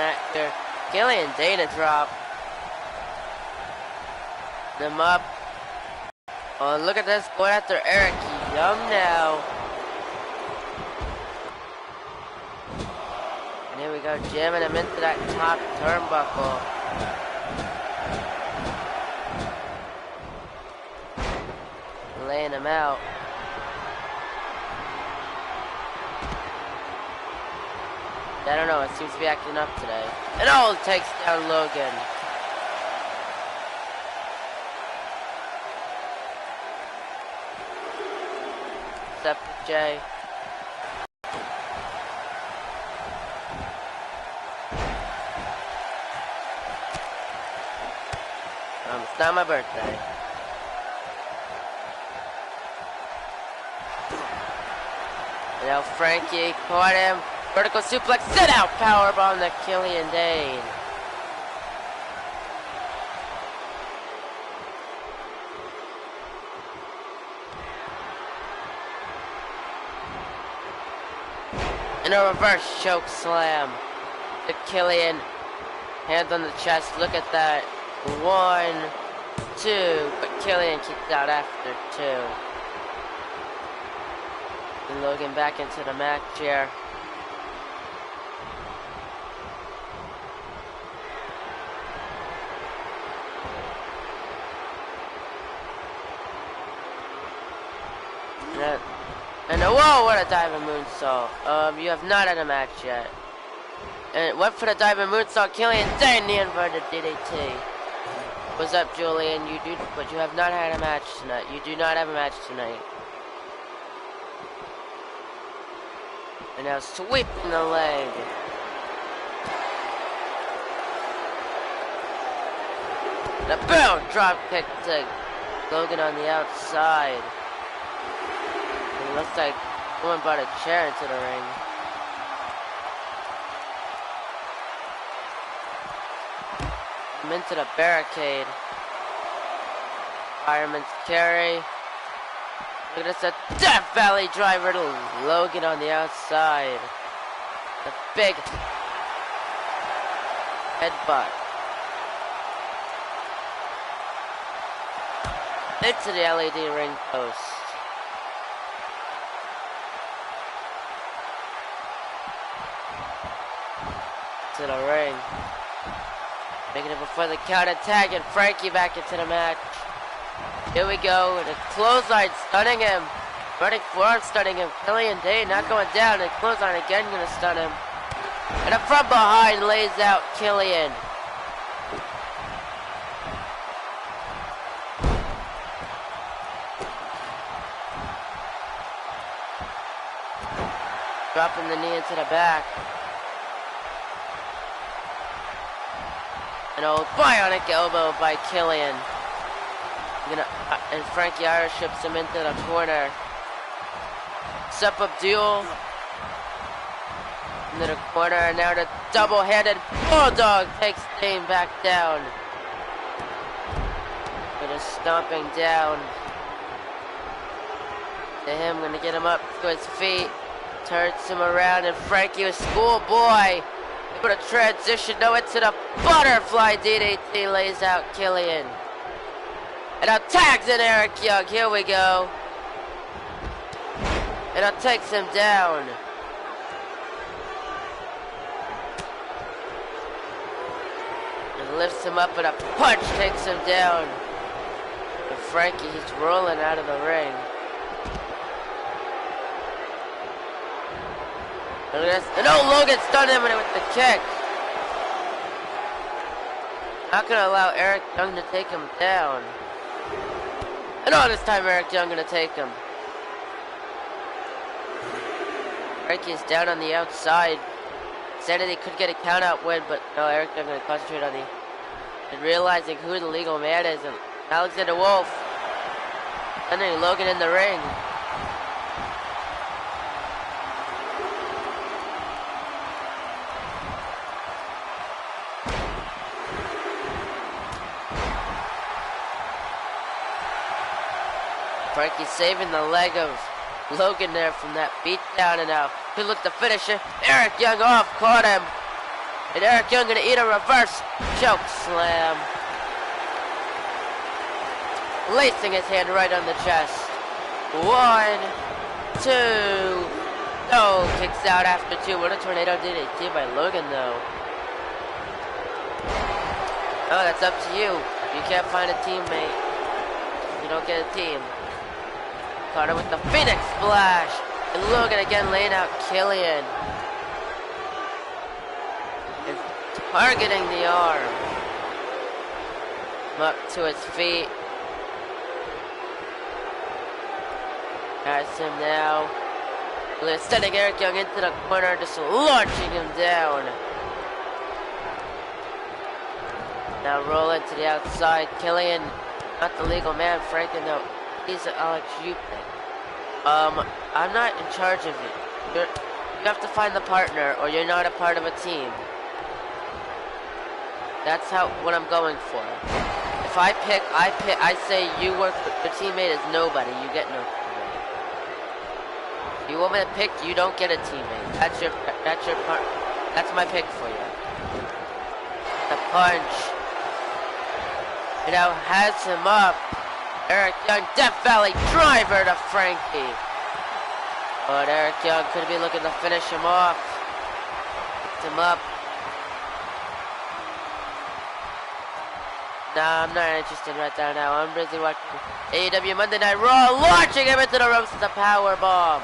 mat here. Killian Dane drop. Them up. Oh, look at this, going after Eric Young now. And here we go, jamming him into that top turnbuckle. Laying him out. I don't know, it seems to be acting up today. And oh, takes down Logan. What's up, Jay? It's not my birthday. And now Frankie caught him. Vertical suplex, sit out, powerbomb to Killian Dane. And a reverse choke slam to Killian. Hands on the chest, look at that. 1, 2, but Killian kicked out after 2. And Logan back into the match here. And whoa, what a diving moonsault. You have not had a match yet. And it went for the diving moonsault, Killian Dane, the inverted DDT. What's up, Julian? But you have not had a match tonight. You do not have a match tonight. And now sweeping the leg. The boom drop kick to Logan on the outside. It looks like someone brought a chair into the ring. I'm into the barricade. Fireman's carry. Look at this, a Death Valley driver to Logan on the outside. The big headbutt. Into the LED ring post. To the ring. Making it before the counter tag, and Frankie back into the match. Here we go, and a clothesline stunning him. Running forearm stunning him. Killian Dane not going down, and clothesline again gonna stun him. And up from behind lays out Killian. Dropping the knee into the back. An old bionic elbow by Killian. And Frankie Irish ships him into the corner. Step-up duel. Into the corner, and now the double-handed bulldog takes Dane back down. With a stomping down. To him, gonna get him up to his feet. Turns him around, and Frankie, a schoolboy, able to transition now into the butterfly DDT, lays out Killian. And now tags in Eric Young, here we go. And now takes him down. And lifts him up, and a punch takes him down. And Frankie, he's rolling out of the ring. Look at this. And oh, Logan stunned him with the kick. Not gonna allow Eric Young to take him down. And oh, this time Eric Young gonna take him. Frankie is down on the outside. Said that he could get a count out win, but no, Eric Young gonna concentrate on and realizing who the legal man is, and Alexander Wolf. And then Logan in the ring. Frankie saving the leg of Logan there from that beat down, and now he looked to finish it. Eric Young off, caught him. And Eric Young gonna eat a reverse choke slam. Placing his hand right on the chest. 1, 2. No, kicks out after 2. What a tornado DDT by Logan though. Oh, that's up to you. You can't find a teammate. You don't get a team. Carter with the Phoenix Splash. And Logan again laying out Killian. And targeting the arm. Up to his feet. Has him now. Sending Eric Young into the corner, just launching him down. Now rolling to the outside. Killian, not the legal man. Franken, no. He's Alex Yupik. I'm not in charge of it. You have to find the partner, or you're not a part of a team. That's what I'm going for. If I say you work. Your teammate is nobody. You get no teammate. If you want me to pick, you don't get a teammate. That's my pick for you. The punch. It now has him up. Eric Young, Death Valley driver to Frankie. But Eric Young could be looking to finish him off. Picked him up. Nah, I'm not interested right now. I'm busy watching AEW Monday Night Raw, launching him into the ropes with a power bomb.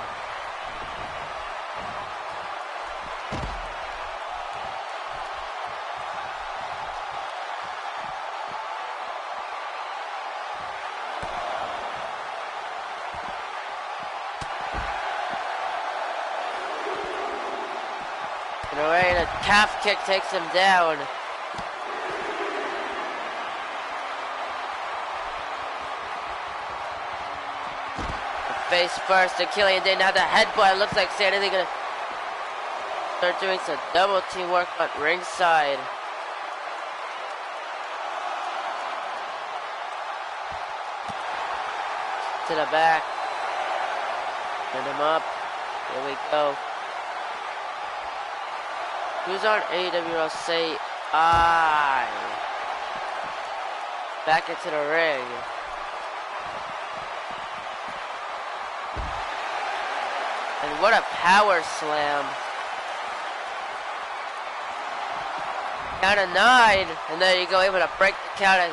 And a calf kick takes him down. Face first to Killian Day. Now the headbutt. Looks like Sanity gonna start doing some double team work on ringside. To the back. Turn him up. Here we go. Who's on AEW? Say I. Back into the ring. And what a power slam. Count of 9. And there you go, able to break the count at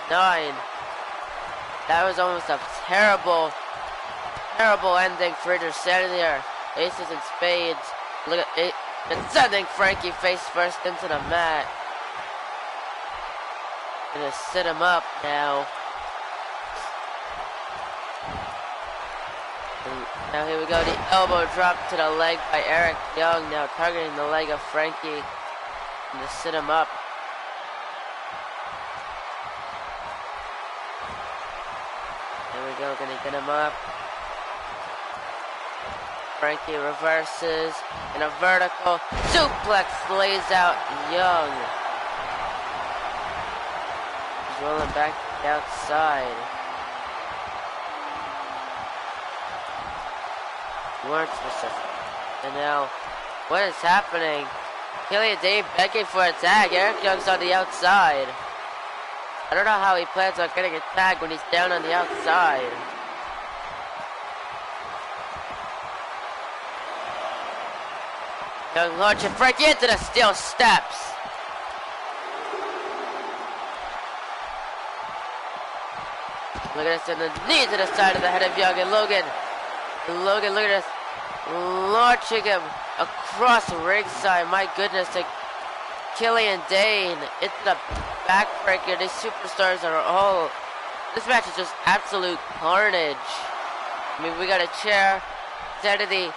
9. That was almost a terrible ending for Idris standing there. Aces and spades. Look at it. And sending Frankie face first into the mat. Gonna sit him up now. And now here we go, the elbow drop to the leg by Eric Young. Now targeting the leg of Frankie. And to sit him up. There we go, gonna get him up. Frankie reverses in a vertical suplex, lays out Young. He's rolling back to the outside. Weren't specific. And now, what is happening? Killian Dane begging for a tag. Eric Young's on the outside. I don't know how he plans on getting a tag when he's down on the outside. Young launching Frankie into the steel steps. Look at this, and the knee to the side of the head of Young, and Logan, look at this, launching him across ringside. My goodness, to Killian Dane. It's the backbreaker. These superstars are all. This match is just absolute carnage. I mean, we got a chair, Sanity.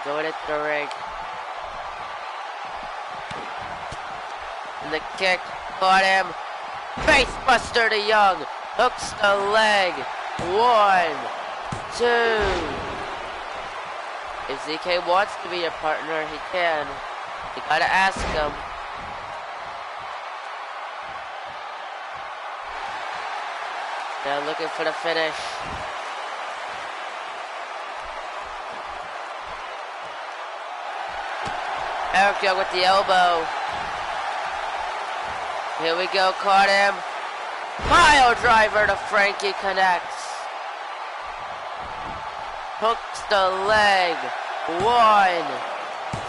Going into the ring. And the kick caught him. Face buster to Young. Hooks the leg. 1, 2. If ZK wants to be your partner, he can. You gotta ask him. Now looking for the finish. Eric Young with the elbow. Here we go, caught him. Pile driver to Frankie, connects. Hooks the leg. 1,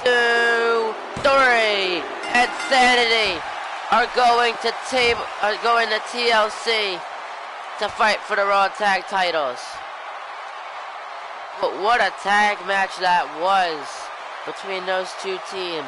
2, 3. And Sanity are going to TLC to fight for the Raw Tag titles. But what a tag match that was between those two teams.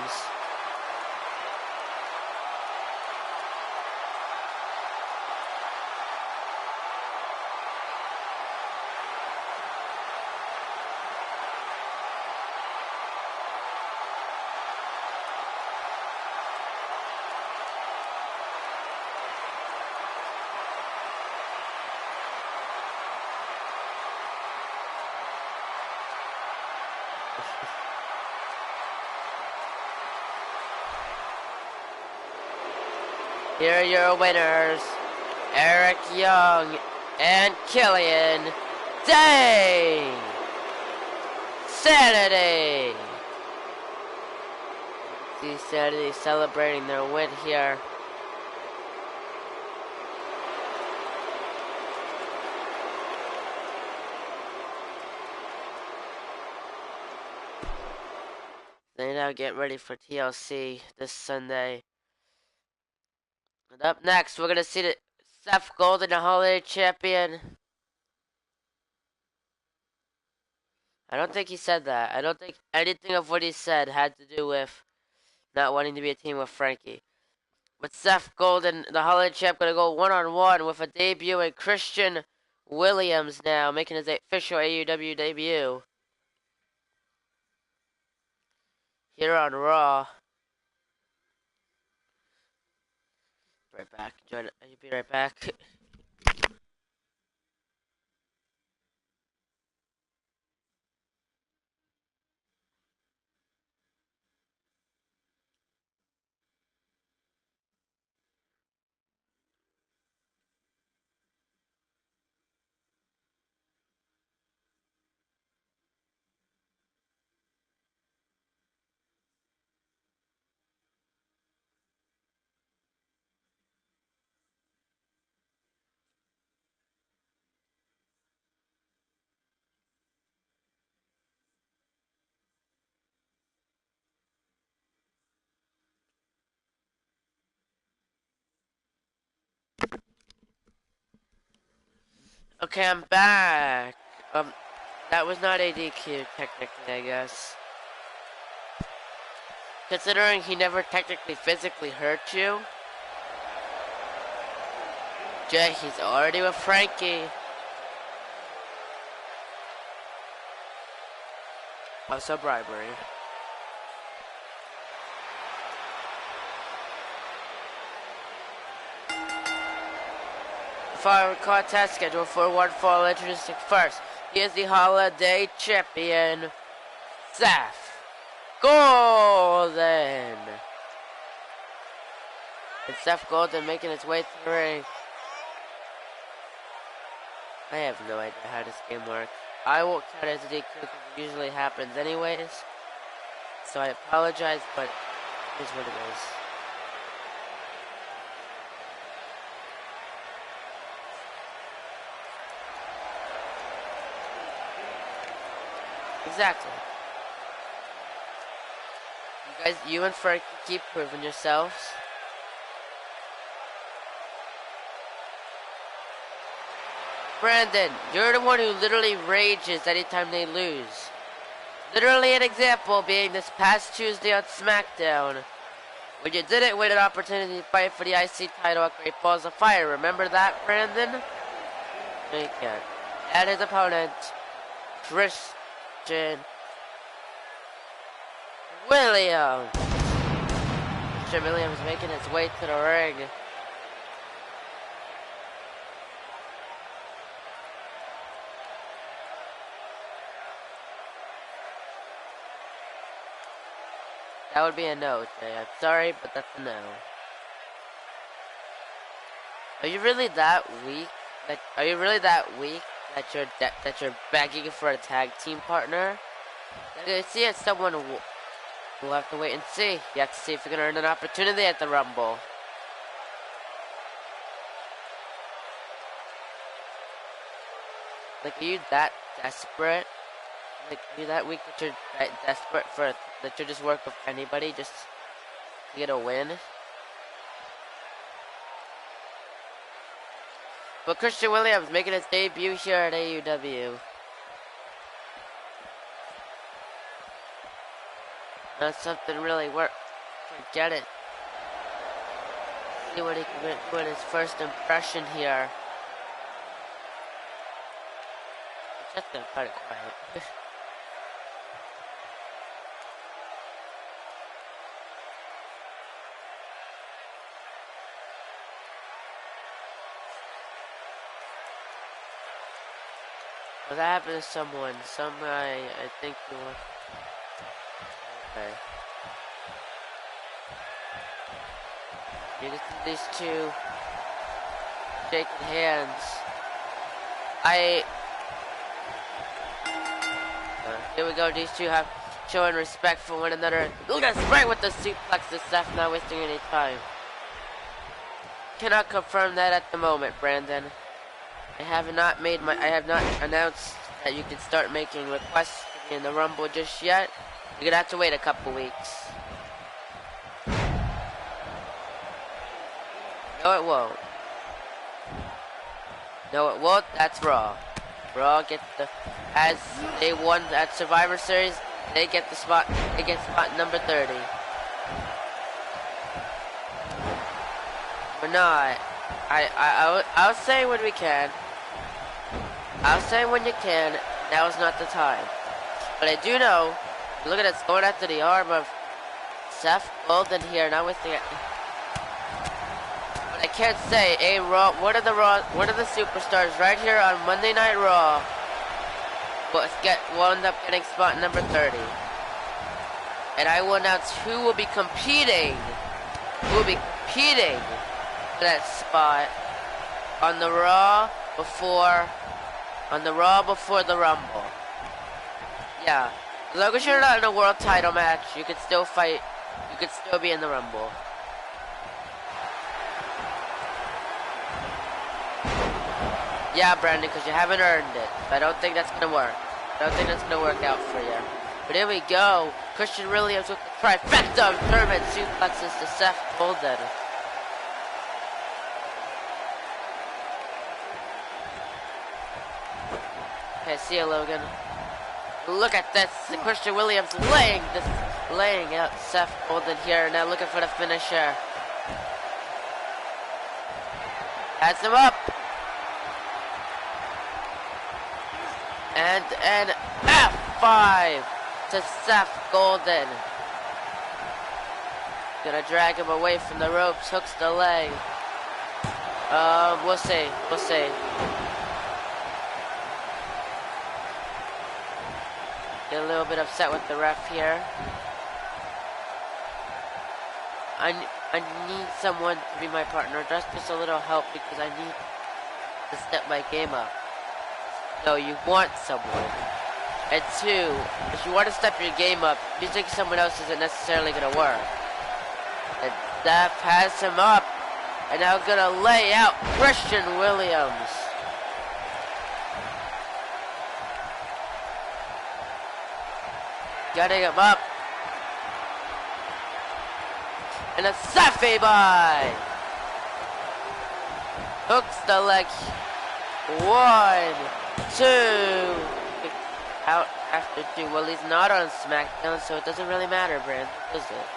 Here are your winners, Eric Young and Killian Dane. Sanity. See Sanity celebrating their win here. They now get ready for TLC this Sunday. And up next, we're going to see Seth Golden, the Holiday Champion. I don't think he said that. I don't think anything of what he said had to do with not wanting to be a team with Frankie. With Seth Golden, the Holiday Champ, going to go one-on-one with a debuting Christian Williams now, making his official AEW debut here on Raw. Right back. I'll be right back. Okay, I'm back. That was not a DQ, technically, I guess. Considering he never technically physically hurt you. Jay, he's already with Frankie. Also bribery. Following contest scheduled for one fall, introducing first. He is the Holiday Champion, Seth Golden. And Seth Golden making his way to the ring. I have no idea how this game works. I won't count it as a DQ because it usually happens anyways. So I apologize, but here's what it is. Exactly. You and Frank keep proving yourselves. Brandon, you're the one who literally rages anytime they lose. Literally an example being this past Tuesday on SmackDown, when you didn't win an opportunity to fight for the IC title at Great Balls of Fire. Remember that, Brandon? No, you can't. And his opponent, Christian Williams. Christian Williams making his way to the ring. That would be a no, Jay. I'm sorry, but that's a no. Are you really that weak Are you really that weak that you're begging for a tag team partner? You see, it's someone we'll have to wait and see. You have to see if you can earn an opportunity at the Rumble. Like, are you that desperate? Like, are you that weak that you're that desperate that you just work with anybody just to get a win? But Christian Williams making his debut here at AEW. That's something really work. Forget it. See what he can do in his first impression here. Just gonna cut it quiet. Well, that happened to someone. Some guy, I think he was. Okay. You can see these two shaking hands. Here we go. These two have showing respect for one another. Look at right with the suplex. The Seth not wasting any time. Cannot confirm that at the moment, Brandon. I have not announced that you can start making requests to be in the Rumble just yet. You're gonna have to wait a couple weeks. No, it won't. No, it won't. That's Raw. Raw gets as they won at Survivor Series, they get the spot. They get spot number 30. We're not. I'll say when we can. I'll say when you can. Now is not the time. But I do know. Look at it, it's going after the arm of Seth Golden here. Now with the. But I can't say a Raw. One of the superstars right here on Monday Night Raw will end up getting spot number 30. And I will announce who will be competing. Who will be competing for that spot on the Raw before the Rumble. Yeah. As long as you're not in a world title match, you can still fight. You can still be in the Rumble. Yeah, Brandon, because you haven't earned it. I don't think that's gonna work. I don't think that's gonna work out for you. But here we go. Christian Williams with the trifecta of German suplexes to Seth Golden. Okay, see you, Logan. Look at this. Christian Williams laying out Seth Golden here. Now looking for the finisher. Has him up. And an F5 to Seth Golden. Gonna drag him away from the ropes. Hooks the leg. We'll see. We'll see. Get a little bit upset with the ref here. I need someone to be my partner. Just a little help because I need to step my game up. No, you want someone. And two, if you want to step your game up, using someone else isn't necessarily going to work. And Seth has him up. And now going to lay out Christian Williams. Getting him up. And a Safi by. Hooks the leg. 1, 2. Out after 2. Well, he's not on SmackDown, so it doesn't really matter, Brand, does it?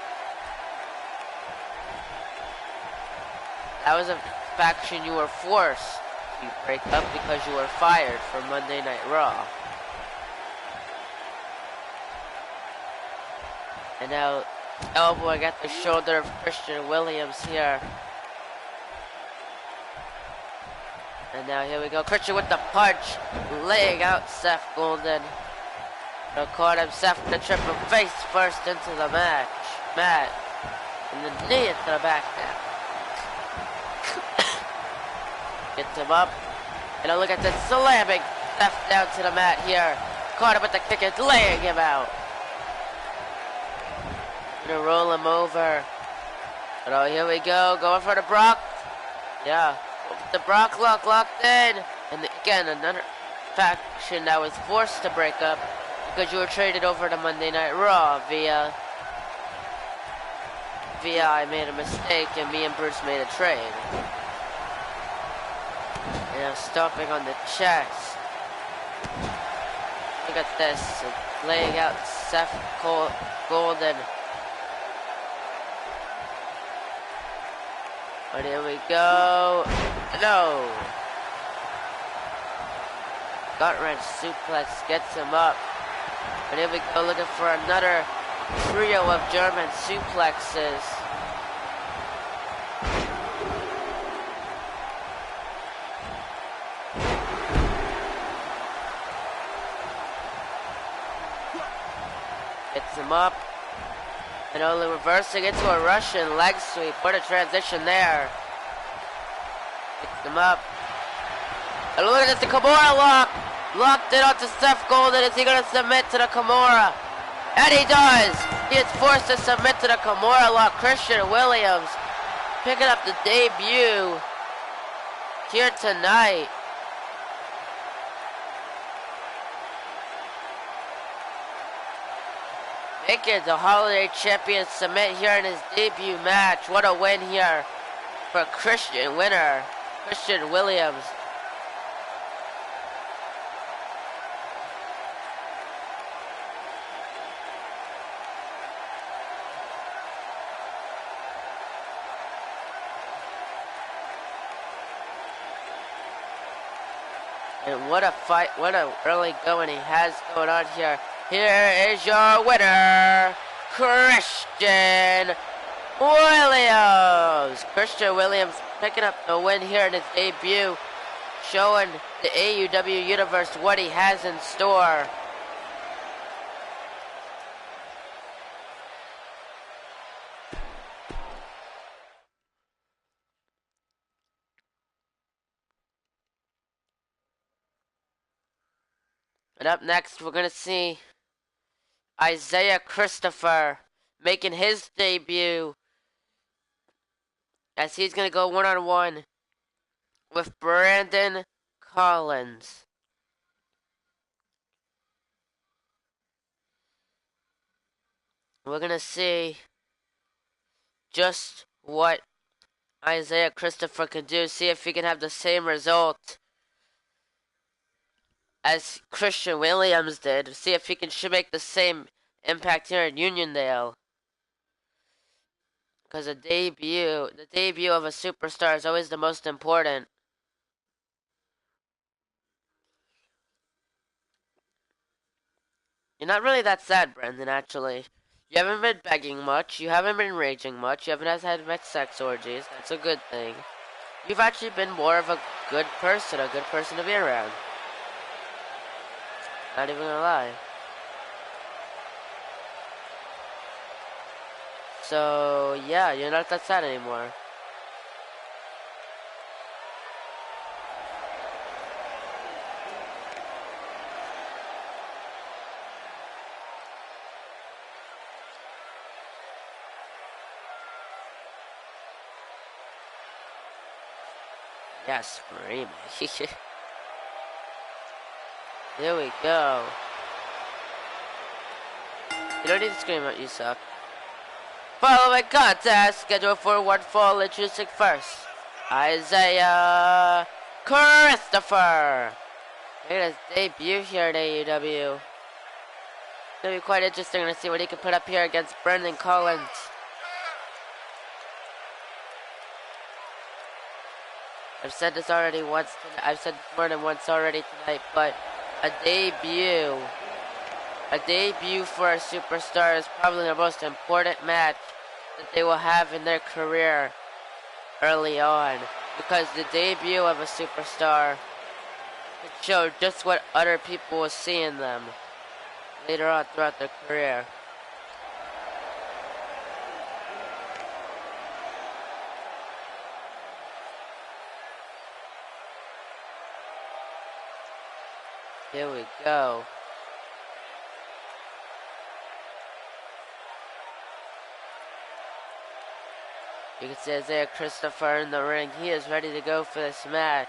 That was a faction you were forced to break up because you were fired from Monday Night Raw. And now, elbowing at the shoulder of Christian Williams here. And now here we go. Christian with the punch. Laying out Seth Golden. Now caught him, Seth with the triple face first into the match. Matt. And the knee into the back now. Gets him up. And a look at this, slamming Seth down to the mat here. Caught him with the kick and laying him out. Gonna roll him over. But oh, here we go, going for the Brock. Yeah, the Brock locked in. And again, another faction that was forced to break up because you were traded over to Monday Night Raw via I made a mistake and me and Bruce made a trade. And stomping on the chest. Look at this, laying out Seth Golden. But here we go. No. Gut wrench suplex gets him up. But here we go, looking for another trio of German suplexes. Gets him up. And only reversing into a Russian leg sweep. What a transition there. Gets him up. And look at this, the Kimura lock. Locked it onto Seth Golden. Is he going to submit to the Kimura? And he does. He is forced to submit to the Kimura lock. Christian Williams picking up the debut here tonight. Making the Holiday Champion submit here in his debut match. What a win here for Christian Williams. And what a fight, what a early going he has going on here. Here is your winner, Christian Williams. Christian Williams picking up the win here in his debut, showing the AEW Universe what he has in store. And up next, we're going to see Isaiah Christopher making his debut as he's going to go one-on-one with Brandon Collins. We're going to see just what Isaiah Christopher can do, see if he can have the same result as Christian Williams did. See if he can make the same impact here in Uniondale. Because the debut of a superstar is always the most important. You're not really that sad, Brendan, actually. You haven't been begging much. You haven't been raging much. You haven't had much sex orgies. That's a good thing. You've actually been more of a good person to be around. Not even gonna lie. So, yeah, you're not that sad anymore. Yeah, screaming. Here we go. You don't need to scream out, you suck. Following contest scheduled for one fall, introducing first Isaiah Christopher. Making his debut here at AEW. It's gonna be quite interesting to see what he can put up here against Brandon Collins. I've said this already once. I've said this more than once already tonight, but a debut for a superstar is probably the most important match that they will have in their career early on, because the debut of a superstar could show just what other people will see in them later on throughout their career. Here we go. You can see Isaiah Christopher in the ring. He is ready to go for this match.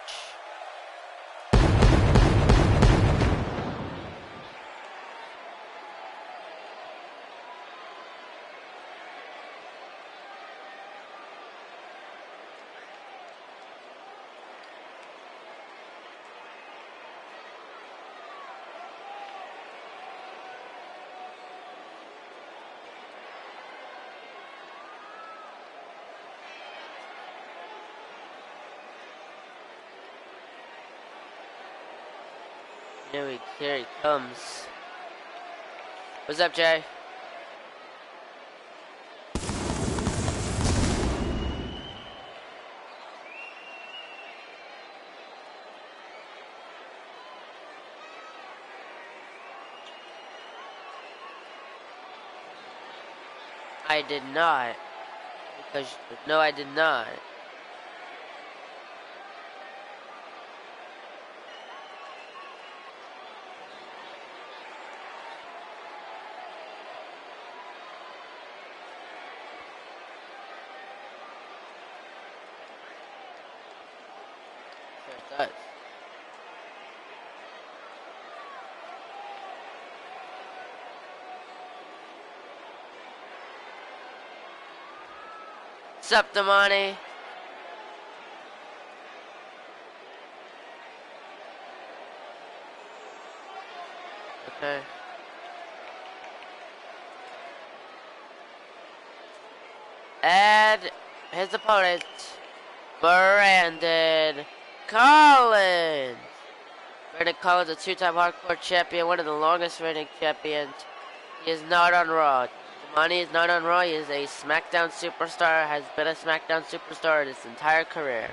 Here he comes. What's up, Jay? I did not. Because, no, I did not. Sure does. What's up, Damani? Okay. And his opponent, Brandon Collins. Brandon Collins, a two-time hardcore champion, one of the longest reigning champions. He is not on Raw. Damani is not on Raw. He is a SmackDown superstar, has been a SmackDown superstar his entire career.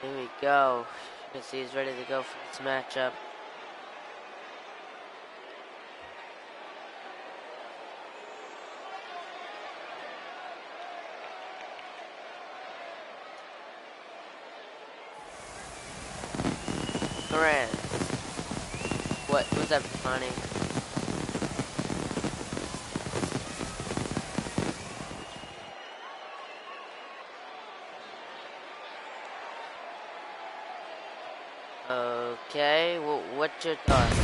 Here we go. You can see he's ready to go for this matchup. Grant. What's up, Bonnie? Okay, well, what's your thoughts?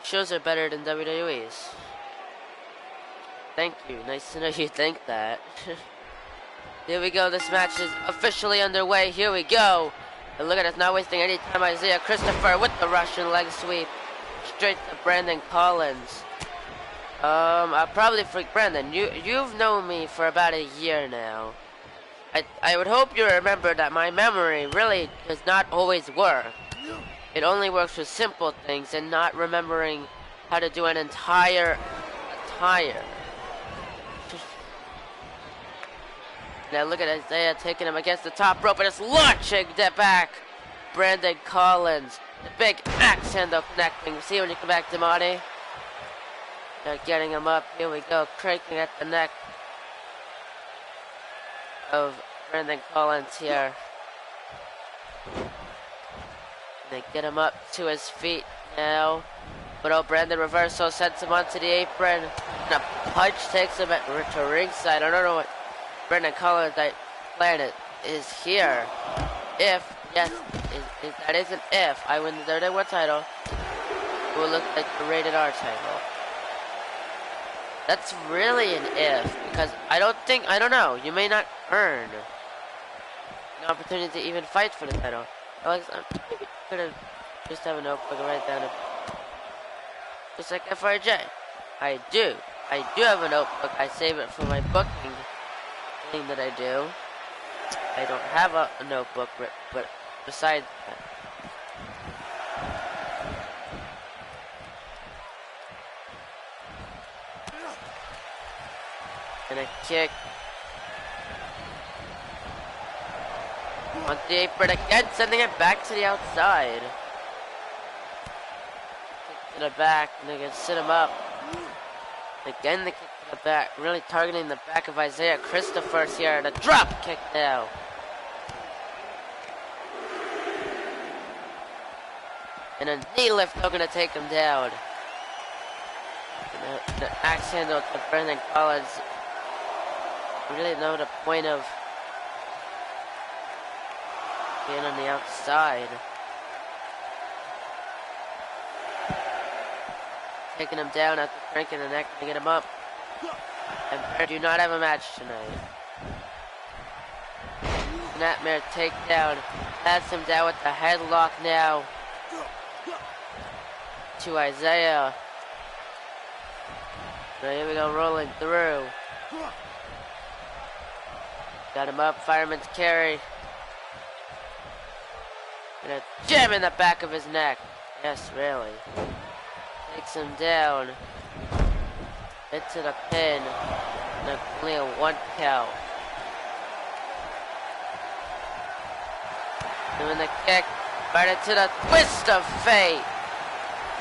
Shows are better than WWE's. Thank you. Nice to know you think that. Here we go. This match is officially underway. Here we go. And look at us, not wasting any time. Isaiah Christopher with the Russian leg sweep. Straight to Brandon Collins. I'll probably freak Brandon. You've known me for about a year now. I would hope you remember that my memory really does not always work. It only works with simple things and not remembering how to do an entire attire. Now look at Isaiah taking him against the top rope and it's launching that back. Brandon Collins, the big axe handle connecting. See when you come back to Marty. Now getting him up. Here we go, cranking at the neck of Brandon Collins here. They get him up to his feet now. But oh, Brandon reversal sends him onto the apron. And a punch takes him to ringside. I don't know what Brandon Collins' plan is here. If, yes, that is an if I win the WWE title, it will look like the Rated R title. That's really an if, because I don't know, you may not earn an opportunity to even fight for the title. Alex, I could have just have a notebook and write down Just like FRJ. I do. I do have a notebook. I save it for my booking thing that I do. I don't have a notebook, but besides that. And a kick. On the apron again, sending it back to the outside. Kick to the back, and they can sit him up. Again, the kick to the back, really targeting the back of Isaiah Christopher's here, and a drop kick now. And a knee lift, they're gonna take him down. And the axe handle to Brandon Collins. I really know the point of being on the outside. Taking him down after breaking the neck to get him up. And Bear do not have a match tonight. Nightmare takedown. Has him down with the headlock now. To Isaiah. So here we go, rolling through. Got him up, fireman's carry. And a jam in the back of his neck. Yes, really. Takes him down. Into the pin. And only a 1 count. Doing the kick. Right into the twist of fate.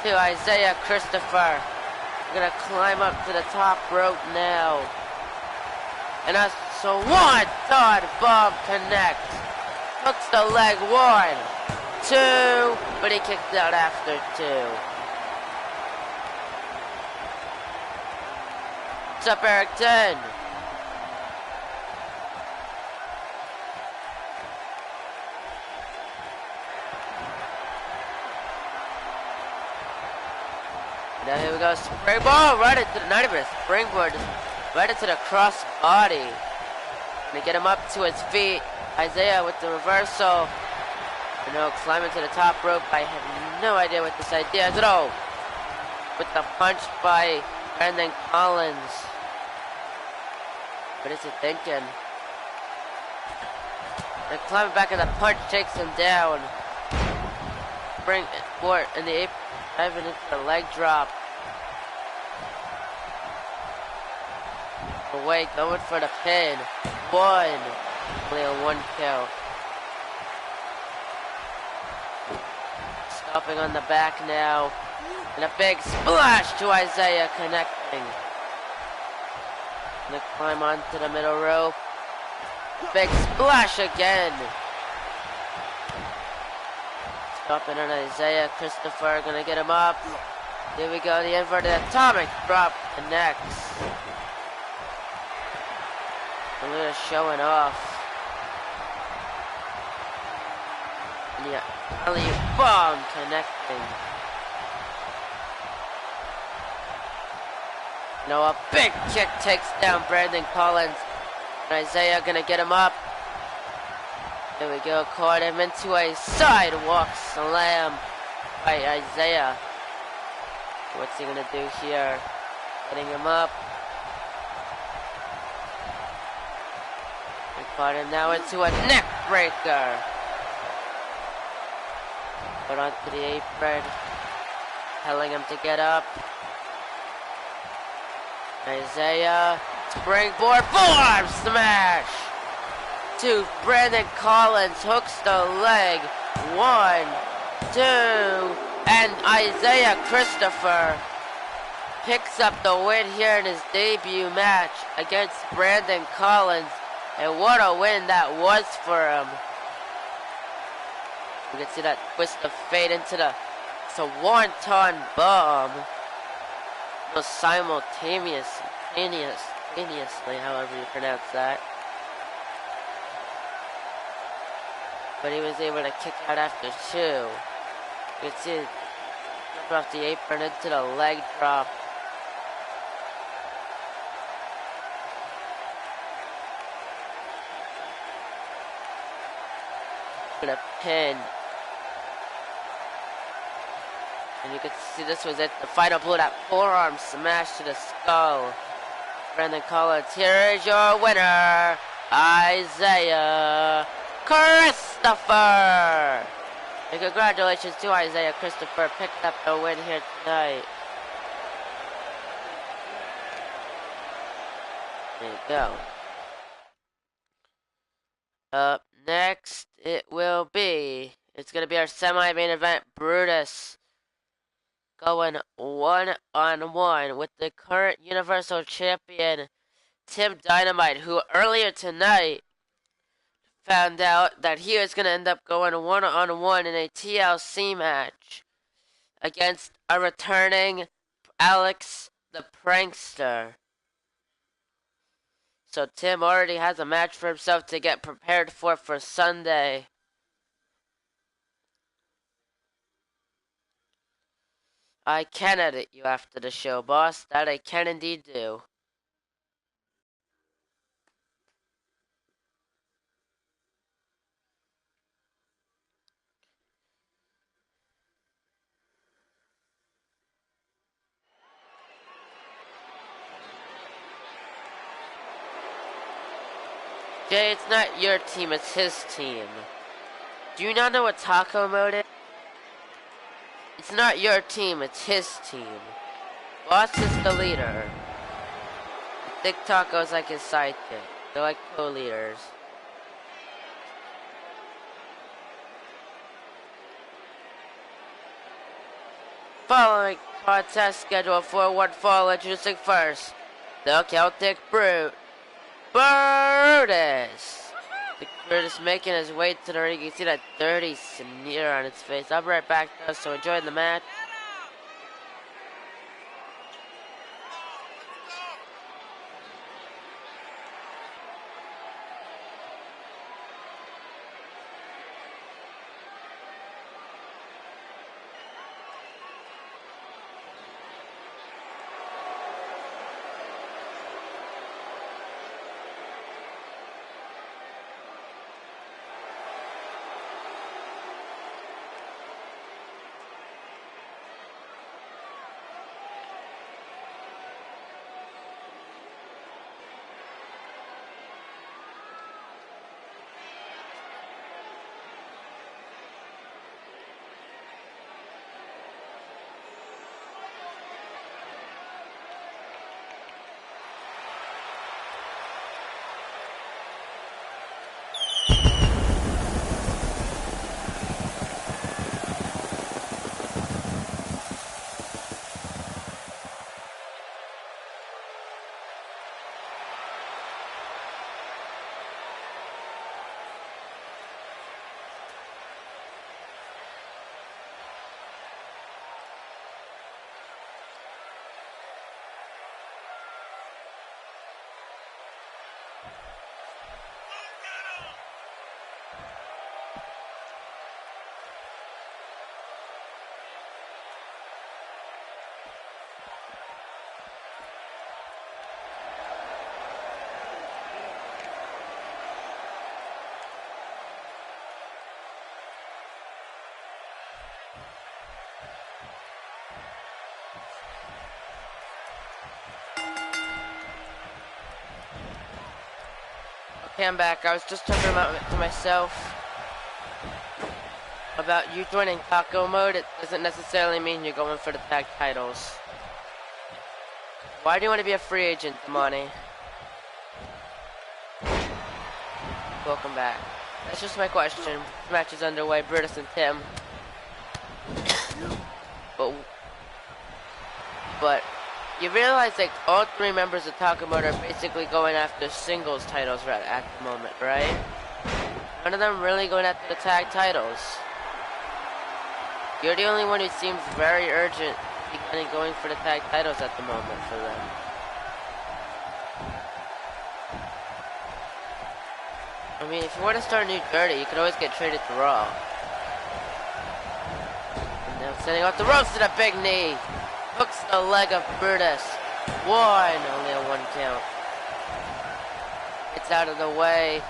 To Isaiah Christopher. Gonna climb up to the top rope now. And a swan-ton bomb connects. Hooks the leg, 1, 2, but he kicked out after 2. What's up, Erickson? Now here we go, springboard right into the, not even a springboard, right into the cross body. Gonna get him up to his feet. Isaiah with the reversal. You know, climbing to the top rope. I have no idea what this idea is at all. With the punch by Brandon Collins. What is he thinking? And climbing back and the punch takes him down. Bring it forward in the apron. Diving into the leg drop. Away, going for the pin. 1. Only a 1 count. Stopping on the back now. And a big splash to Isaiah connecting. Gonna climb onto the middle rope. Big splash again. Stopping on Isaiah Christopher, gonna get him up. Here we go, the inverted atomic drop connects. Luna showing off. And yeah, alley-oop bomb connecting. Now a big kick takes down Brandon Collins. And Isaiah gonna get him up. There we go, caught him into a sidewalk slam by Isaiah. What's he gonna do here? Getting him up. And caught him now into a neck breaker. Put onto the apron. Telling him to get up. Isaiah, springboard forearm smash! To Brandon Collins, hooks the leg. 1, 2, and Isaiah Christopher picks up the win here in his debut match against Brandon Collins. And what a win that was for him. You can see that twist of fate into the swan-ton bomb. Simultaneously, however you pronounce that. But he was able to kick out after 2. You can see it jump off the apron into the leg drop. And a pin. And you can see this was it. The final blow, that forearm smash to the skull. Brendan Collins, here is your winner, Isaiah Christopher. And congratulations to Isaiah Christopher picking up the win here tonight. There you go. Up next, it's going to be our semi-main event, Brutus, going one-on-one with the current Universal Champion, Tim Dynamite, who earlier tonight found out that he was going to end up going one-on-one in a TLC match against a returning Alex the Prankster. So Tim already has a match for himself to get prepared for Sunday. I can edit you after the show, boss. That I can indeed do. Jay, it's not your team, it's his team. Do you not know what taco mode is? It's not your team, it's his team. Boss is the leader. Thick Taco's like his sidekick. They're like co-leaders. Following contest schedule for one fall, introducing first the Celtic Brute, Brutus. The Brutus making his way to the ring. You can see that dirty sneer on his face. I'll be right back though, so enjoy the match. Okay, I'm back. I was just talking about it to myself about you joining taco mode. It doesn't necessarily mean you're going for the tag titles. Why do you want to be a free agent, Damani? Welcome back. That's just my question. The match is underway. Brutus and Tim. But you realize like all three members of Taco Mode are basically going after singles titles right at the moment, right? None of them really going after the tag titles. You're the only one who seems very urgent beginning going for the tag titles at the moment for them. I mean, if you want to start new dirty, you can always get traded to Raw. And now setting off the ropes to the big knee. Hooks the leg of Brutus. Only a one count. It's out of the way.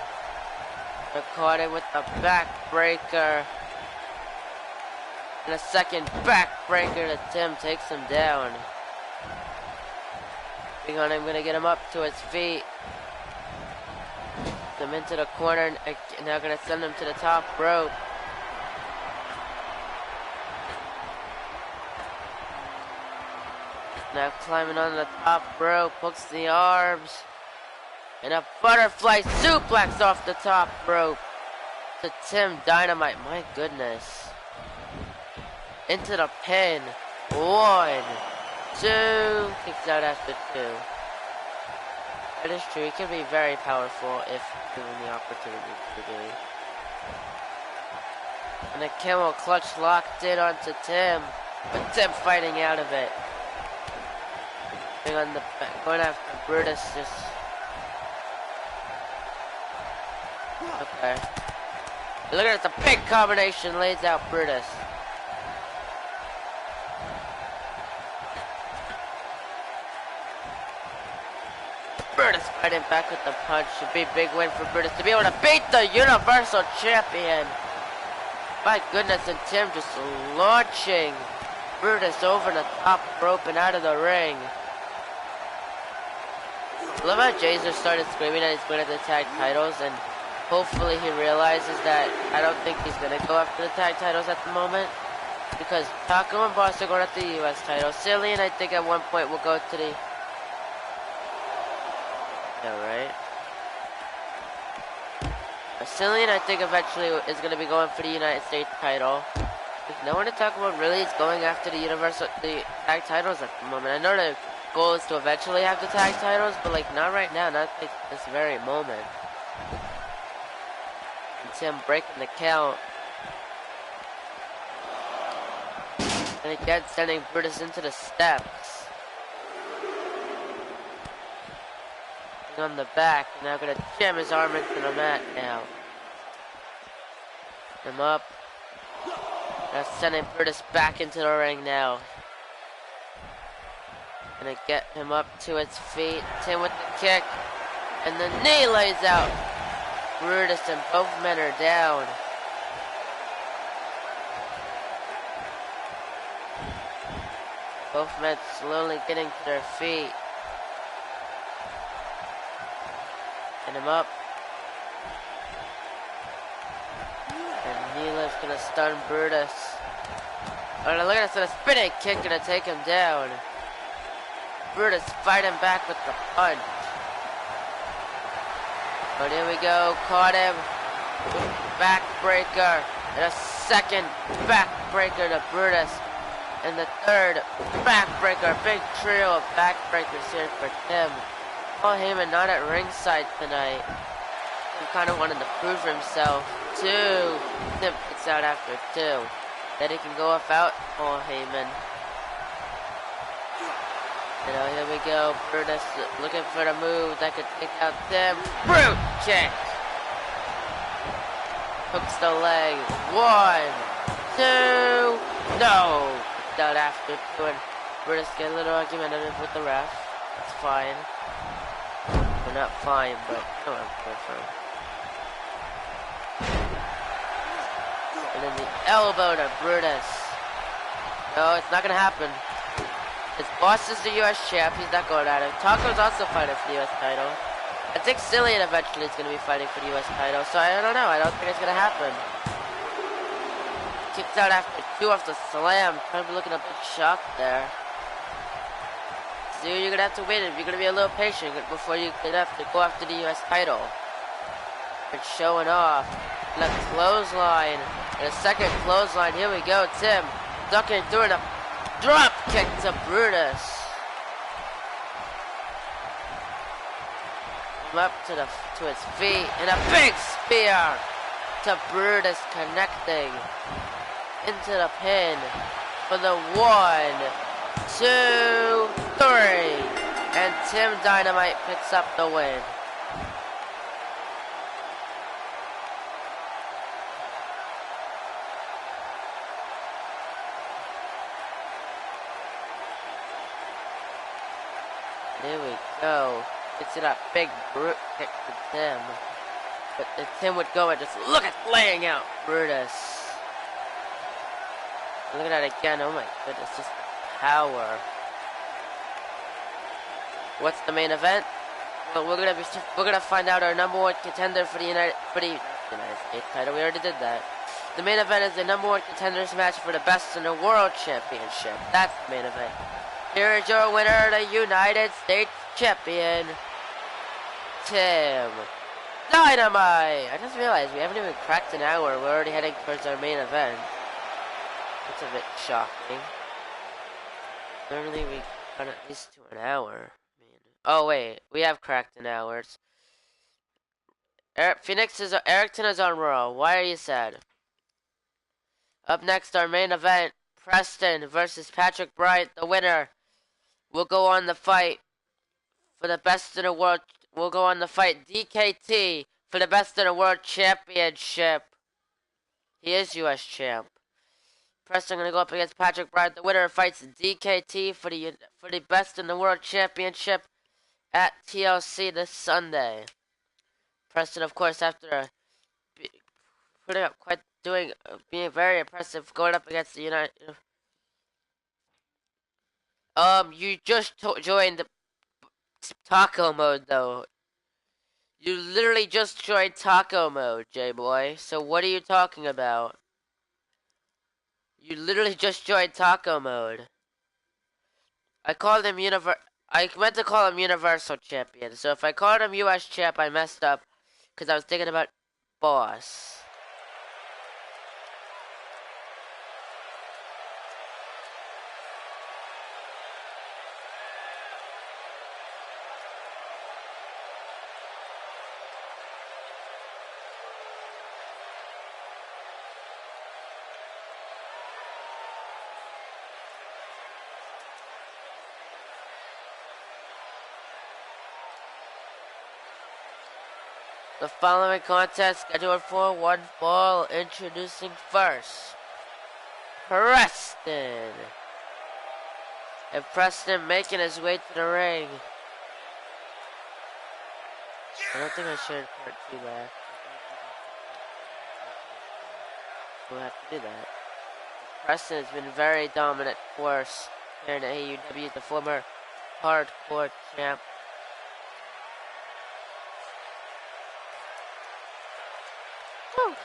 They're caught in with the backbreaker. And a second backbreaker to Tim takes him down. Big on him, gonna get him up to his feet. Him into the corner, and now gonna send him to the top rope. Now climbing on the top rope, hooks the arms. And a butterfly suplex off the top rope to Tim Dynamite. My goodness. Into the pin. 1, 2. Kicks out after 2. That is true. He can be very powerful if given the opportunity to be. And a camel clutch locked in onto Tim. But Tim fighting out of it. Going after Brutus. Just okay. Look at the big combination lays out Brutus. Brutus fighting back with the punch. Should be a big win for Brutus to be able to beat the Universal Champion. My goodness, and Tim just launching Brutus over the top rope and out of the ring. I love how Jazer started screaming that he's going to the tag titles, and hopefully he realizes that I don't think he's going to go after the tag titles at the moment, because Taco and Boss are going after the US titles. Silly, and I think at one point will go to the... Yeah, right? Silly, and I think eventually is going to be going for the United States title. No one to talk about really is going after the tag titles at the moment. I know the goal is to eventually have the tag titles, but like not right now, not like this very moment. And Tim breaking the count. And again sending Brutus into the steps. On the back, now gonna jam his arm into the mat now. Him up. Now sending Brutus back into the ring now. Gonna get him up to his feet. Tim with the kick. And the knee lays out Brutus, and both men are down. Both men slowly getting to their feet. Get him up. And Neela's gonna stun Brutus. Oh, now look at this, a spinning kick gonna take him down. Brutus fighting back with the punch. Oh, there we go. Caught him. Backbreaker. And a second backbreaker to Brutus. And the third backbreaker. Big trio of backbreakers here for Tim. Paul Heyman not at ringside tonight. He kind of wanted to prove himself. 2. Tim kicks out after 2. Then he can go without Paul Heyman. You know, here we go. Brutus looking for the move that could take out Tim. Brute kick. Hooks the leg. 1, 2. No. Down after 2. And Brutus get a little argumentative with the ref. That's fine. Well, not fine, but no, I'm fine. And then the elbow to Brutus. No, it's not gonna happen. His boss is the US champ, he's not going at him. Taco's also fighting for the US title. I think Cillian eventually is going to be fighting for the US title, so I don't know, I don't think it's going to happen. Kicks out after 2 off the slam, kind of looking a bit shocked there. So you're going to have to wait, you're going to be a little patient before you have to go after the US title. It's showing off. And a clothesline, and a second clothesline, here we go, Tim. Ducking through the drop kick to Brutus. Up to his feet, and a big spear to Brutus, connecting into the pin for the 1, 2, 3, and Tim Dynamite picks up the win. There we go. Gets it up, big brute kick to Tim. But if Tim would go and just look at laying out Brutus. Look at that again. Oh my goodness, just power. What's the main event? Well, we're gonna find out our number one contender for the United States title. We already did that. The main event is the number one contenders match for the best in the world championship. That's the main event. Here is your winner, the United States champion, Tim Dynamite. I just realized we haven't even cracked an hour. We're already heading towards our main event. That's a bit shocking. Normally we got at least to an hour. Oh wait, we have cracked an hour. Erickson is on Raw. Why are you sad? Up next, our main event: Preston versus Patrick Bryant. The winner will go on the fight for the best in the world. Will go on the fight DKT for the best in the world championship. He is U.S. champ. Preston gonna go up against Patrick Bryant. The winner fights DKT for the best in the world championship at TLC this Sunday. Preston, of course, after putting up being very impressive, going up against the United. You just joined the taco mode though. You literally just joined taco mode, J-boy. So what are you talking about? You literally just joined taco mode. I meant to call him Universal Champion. So if I called him US Champ, I messed up. Because I was thinking about Boss. The following contest scheduled for one fall. Introducing first, Preston. And Preston making his way to the ring. I don't think I should part 2 back. We'll have to do that. Preston has been very dominant force here in AEW, the former hardcore champ. Woo.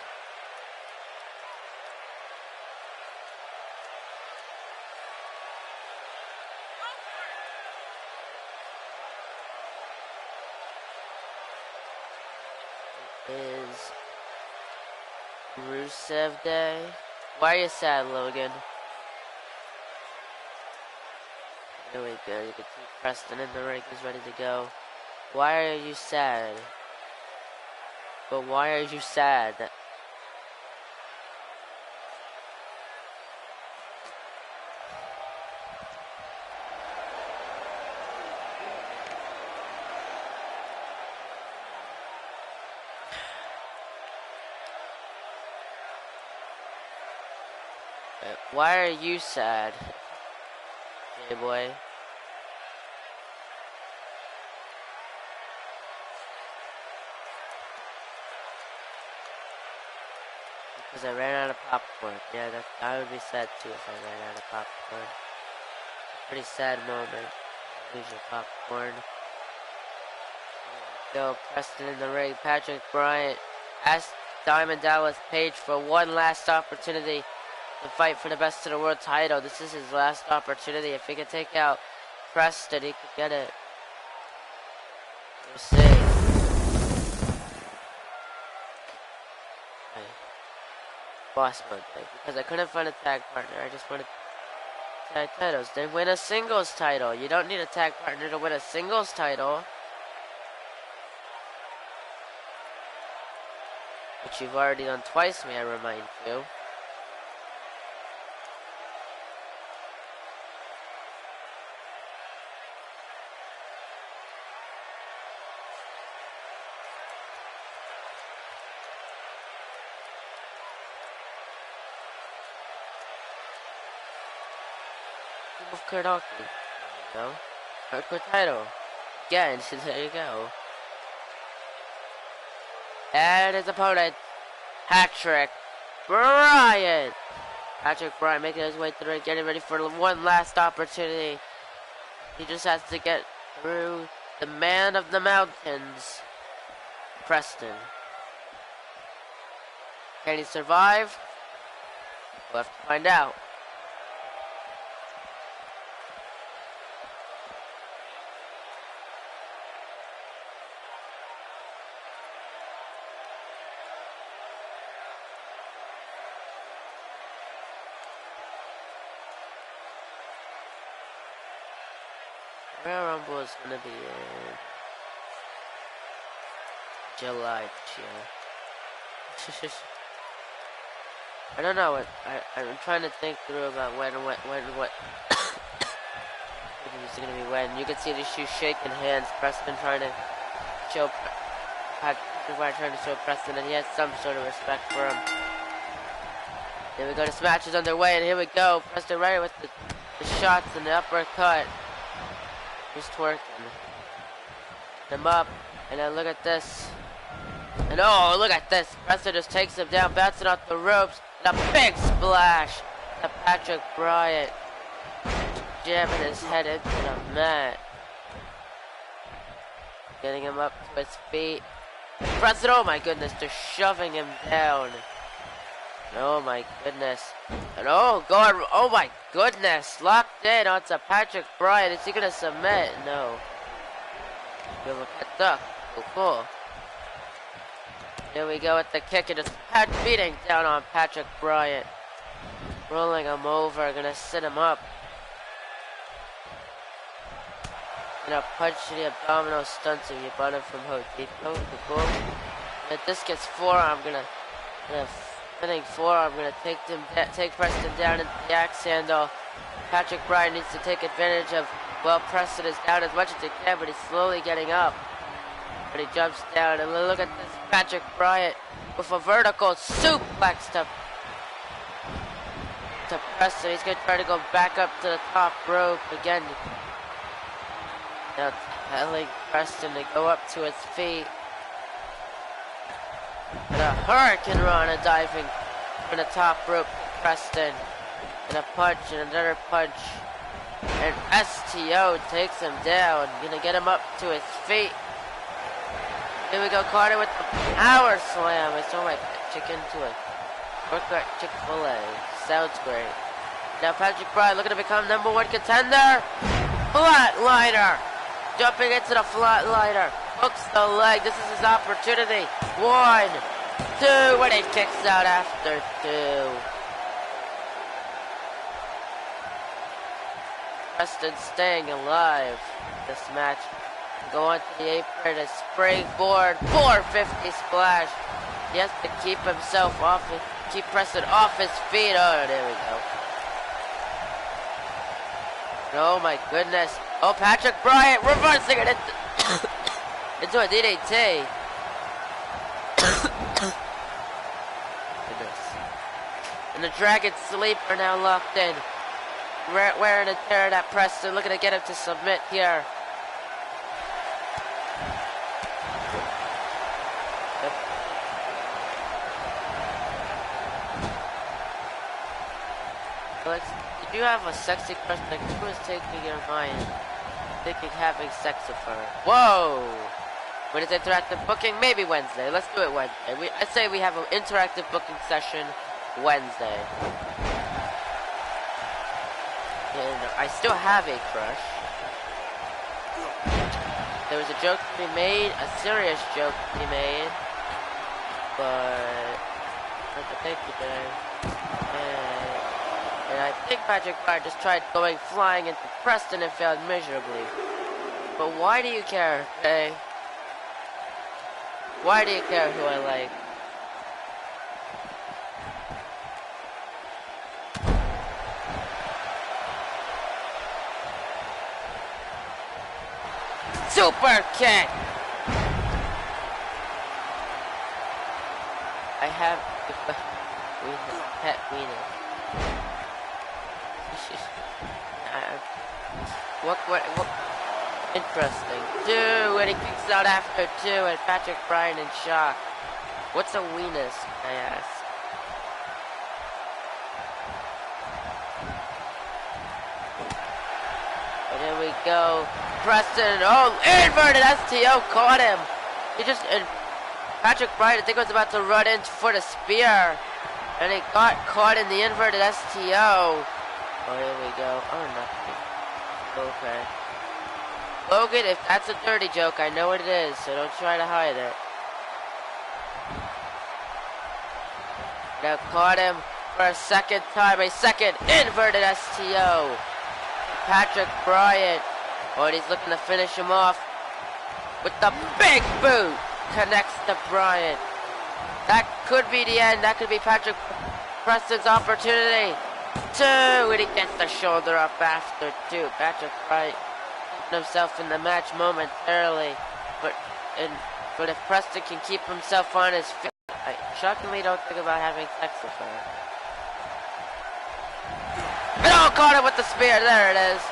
It is Rusev Day. Why are you sad, Logan? Really good. You can see Preston in the ring is ready to go. Why are you sad? But why are you sad? Why are you sad, J-boy? Because I ran out of popcorn. Yeah, I would be sad too if I ran out of popcorn. Pretty sad moment. Lose your popcorn. Go, Preston in the ring. Patrick Bryant asked Diamond Dallas Page for one last opportunity to fight for the best of the world title. This is his last opportunity. If he can take out Preston, he could get it. We'll see. Boss mode thing, because I couldn't find a tag partner. I just wanted tag titles. Then win a singles title. You don't need a tag partner to win a singles title. Which you've already done twice, may I remind you. Of Kurdoki. There you go. Hardcore title. Again, there you go. And his opponent, Patrick Bryant. Patrick Bryan making his way through, getting ready for one last opportunity. He just has to get through the man of the mountains, Preston. Can he survive? We'll have to find out. Royal Rumble is going to be in July this year. I don't know what I'm trying to think through about what he's going to be when. You can see these two shaking hands. Preston trying to show Preston that he has some sort of respect for him. Here we go. This match is underway, and here we go. Preston right with the shots and the uppercut. Just twerking him up, and then look at this. And oh, look at this. Preston just takes him down, bouncing off the ropes. And a big splash to Patrick Bryan, jamming his head into the mat. Getting him up to his feet. And Preston, oh my goodness, just shoving him down. Oh my goodness. And oh god, oh my goodness. Locked in onto Patrick Bryan. Is he gonna submit? No. Give him a duck. Cool. Here we go with the kick and just beating down on Patrick Bryan. Rolling him over, gonna sit him up. Gonna punch the abdominal stunts of your bottom from Home Depot. Cool. And this gets forearm, gonna spinning forearm, gonna take Preston down into the axe handle. Patrick Bryan needs to take advantage of, well, Preston is down as much as he can, but he's slowly getting up. But he jumps down, and look at this, Patrick Bryan with a vertical suplex to Preston. He's gonna try to go back up to the top rope again. Now telling Preston to go up to his feet. And a hurricane run, a diving from the top rope to Preston. And a punch, and another punch. And STO takes him down. Gonna get him up to his feet. Here we go, Carter with the power slam. I saw my chicken to a workout Chick-fil-A. Sounds great. Now Patrick Bryan looking to become #1 contender. Flatliner. Jumping into the flatliner. Hooks the leg. This is his opportunity. 1, 2. When he kicks out after 2. Preston staying alive this match. Go on to the apron, a springboard, 450 splash. He has to keep himself off, keep Preston off his feet. Oh, there we go. Oh my goodness. Oh, Patrick Bryan reversing it into a DDT. Goodness. And the Dragon Sleeper now locked in. Wearing a tear at Preston, looking to get him to submit here. Alex, did you have a sexy crush? Like, who was taking your mind? Thinking having sex with her. Whoa! When is interactive booking? Maybe Wednesday. Let's do it Wednesday. I say we have an interactive booking session Wednesday. And I still have a crush. There was a joke to be made, a serious joke to be made. But thank you, babe. And I think Patrick Bryan just tried flying into Preston and failed miserably. But why do you care, okay? Why do you care who I like? Super kick! I have pet wiener. What? Interesting. 2, and he kicks out after 2, and Patrick Bryan in shock. What's a weenus, I ask? And here we go. Preston, oh, inverted STO, caught him. He just, and Patrick Bryant, I think, was about to run in for the spear. And he got caught in the inverted STO. Oh, here we go. Oh, nothing. Okay. Logan, if that's a dirty joke, I know what it is, so don't try to hide it. Now caught him for a second time, a second inverted STO. Patrick Bryant, oh, and he's looking to finish him off with the big boot. Connects to Bryant. That could be the end. That could be Patrick Preston's opportunity. 2, and he gets the shoulder up after 2. Patrick Bryant putting himself in the match momentarily, but if Preston can keep himself on his feet, I shockingly don't think about having sex with her. And oh, caught him with the spear. There it is.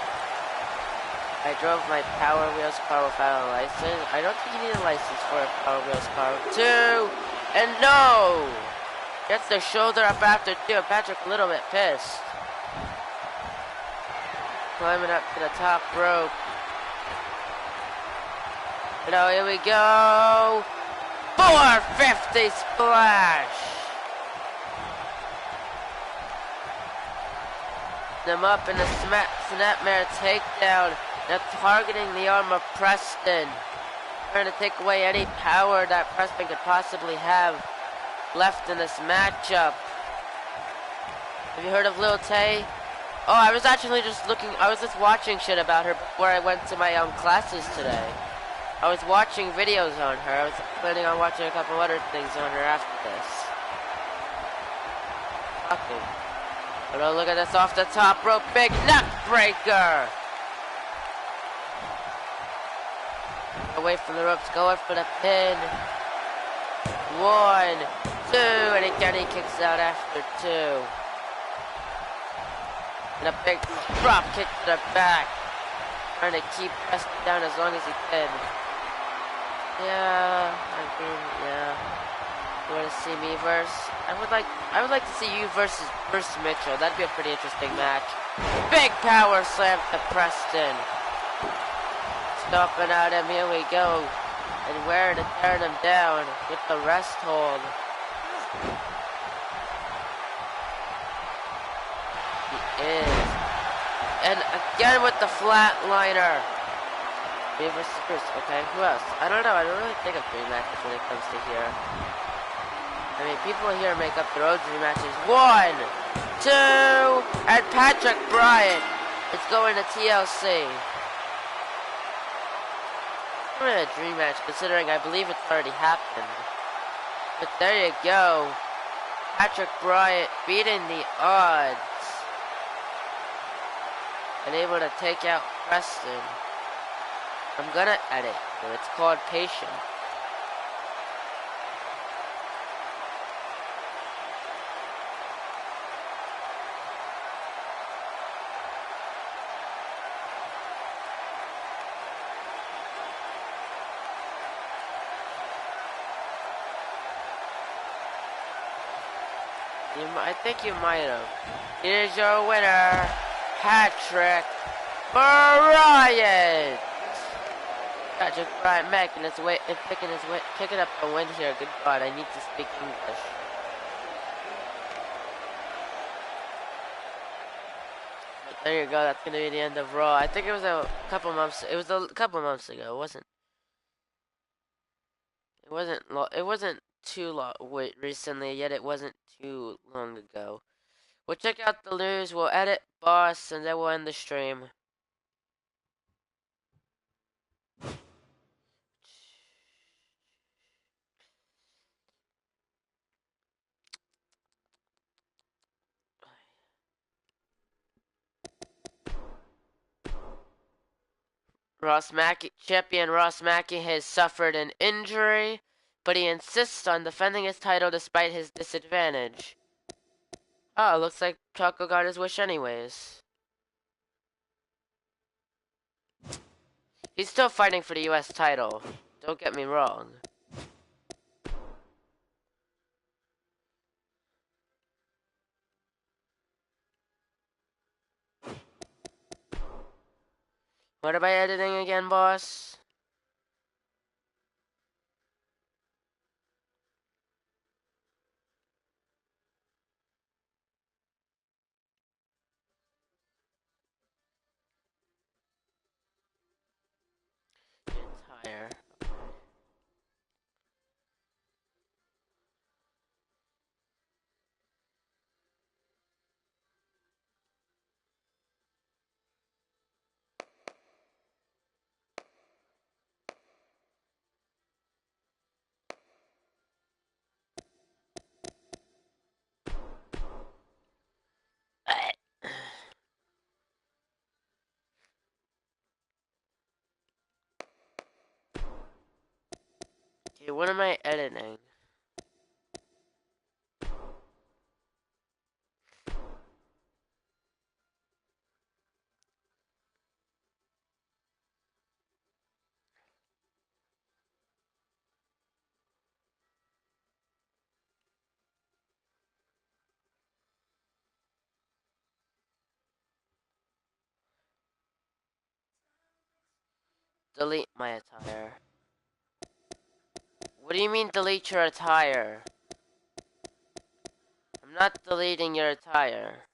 I drove my Power Wheels car without a license. I don't think you need a license for a Power Wheels car. 2, and no! Gets the shoulder up after 2. Patrick a little bit pissed. Climbing up to the top rope. And oh, here we go. 450 splash. Them up in the snapmare takedown. Now targeting the arm of Preston. Trying to take away any power that Preston could possibly have left in this matchup. Have you heard of Lil Tay? Oh, I was actually just watching shit about her before I went to my classes today. I was watching videos on her. I was planning on watching a couple other things on her after this. Okay. But oh, look at this off the top rope. Big neck breaker. Away from the ropes, going for the pin. 1, 2, and again he kicks out after 2. And a big drop kick to the back. Trying to keep Preston down as long as he can. Yeah, I mean, yeah. You want to see me verse? I would like to see you versus Bruce Mitchell. That'd be a pretty interesting match. Big power slam to Preston. Stomping at him, here we go. And wearing and tearing him down with the rest hold. He is. And again with the flatliner. Me versus Bruce. Okay, who else? I don't know. I don't really think of dream matches when it comes to here. I mean, people here make up their own dream matches. 1, 2, and Patrick Bryant is going to TLC. Not really a dream match, considering I believe it's already happened. But there you go. Patrick Bryant beating the odds. And able to take out Preston. I'm gonna edit. It's called Patient. I think you might have. Here's your winner, Patrick Bryant. Patrick Bryant making his way, picking up the win here. Good God, I need to speak English. But there you go. That's gonna be the end of Raw. I think it was a couple months. It was a couple months ago. It wasn't. It wasn't too long. Wait, recently, yet it wasn't too long ago. We'll check out the news. We'll edit boss, and then we'll end the stream. Champion Ross Mackey has suffered an injury, but he insists on defending his title despite his disadvantage. Oh, looks like Taco got his wish anyways. He's still fighting for the US title. Don't get me wrong. What am I editing again, boss? Entire. Okay, what am I editing? Delete my attire. What do you mean delete your attire? I'm not deleting your attire.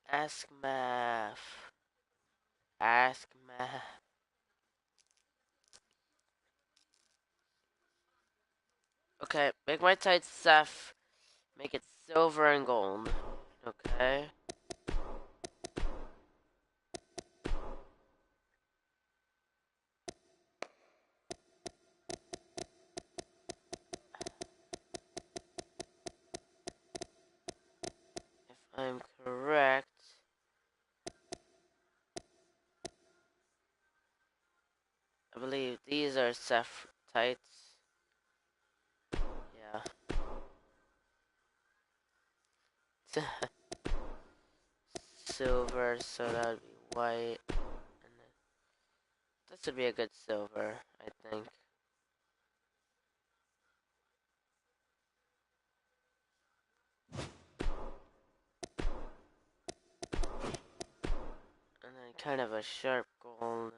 Ask math. Ask math. Okay, make my tights Seth. Make it silver and gold. Okay. If I'm correct, I believe these are Seth tights. Yeah. Silver, so that would be white. And then this would be a good silver, I think. And then kind of a sharp gold.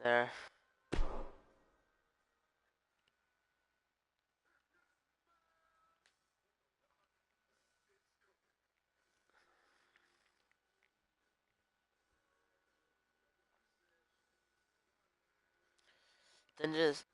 There. Then just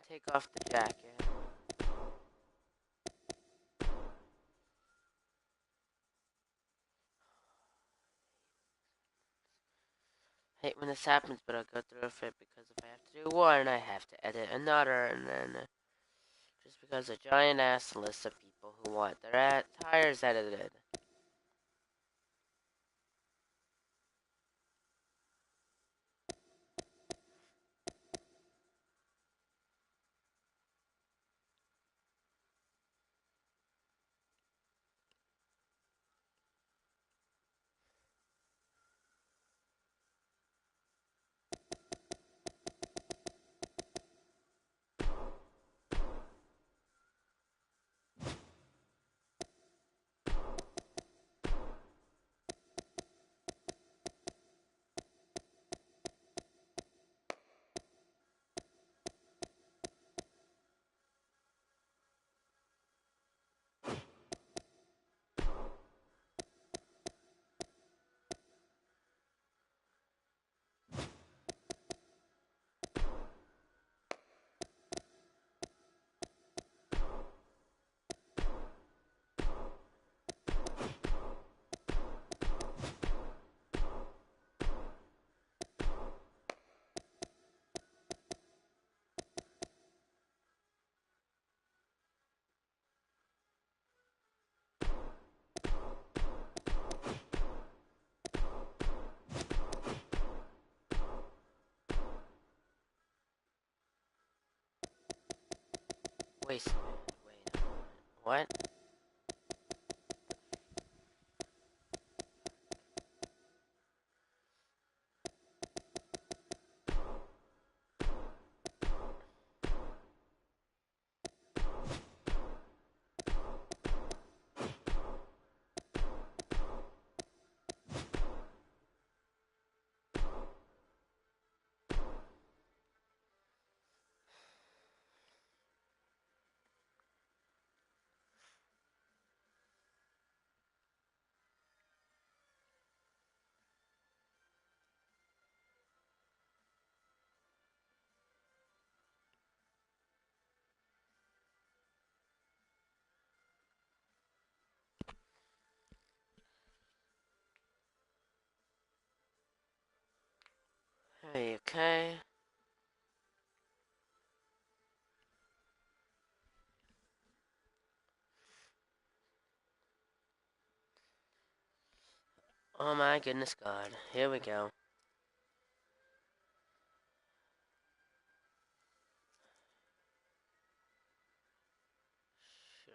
take off the jacket. I hate when this happens, but I'll go through with it because if I have to do one, I have to edit another, and then just because a giant ass list of people who want their tires edited. Wait. What? Hey, okay. Oh my goodness God. Here we go. Sure.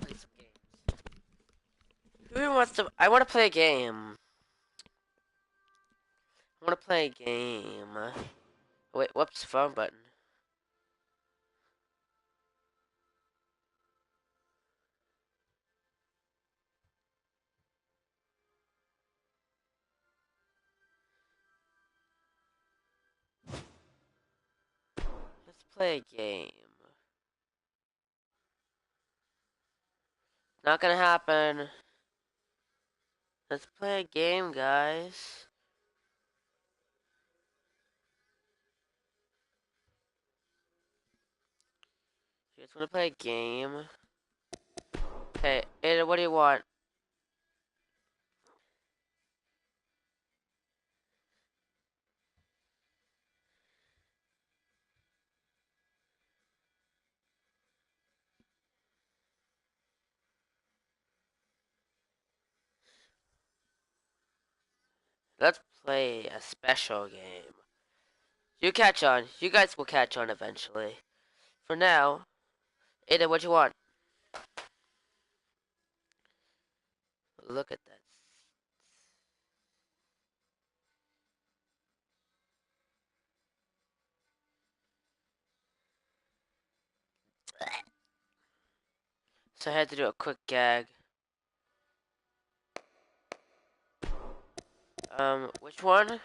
Play some games. Who wants to? I want to play a game. I want to play a game. Wait, whoops, phone button. Let's play a game. Not gonna happen. Let's play a game, guys. You guys wanna play a game? Hey, Ada, what do you want? Let's play a special game. You catch on. You guys will catch on eventually. For now, Ada, what do you want? Look at that. So I had to do a quick gag. Which one?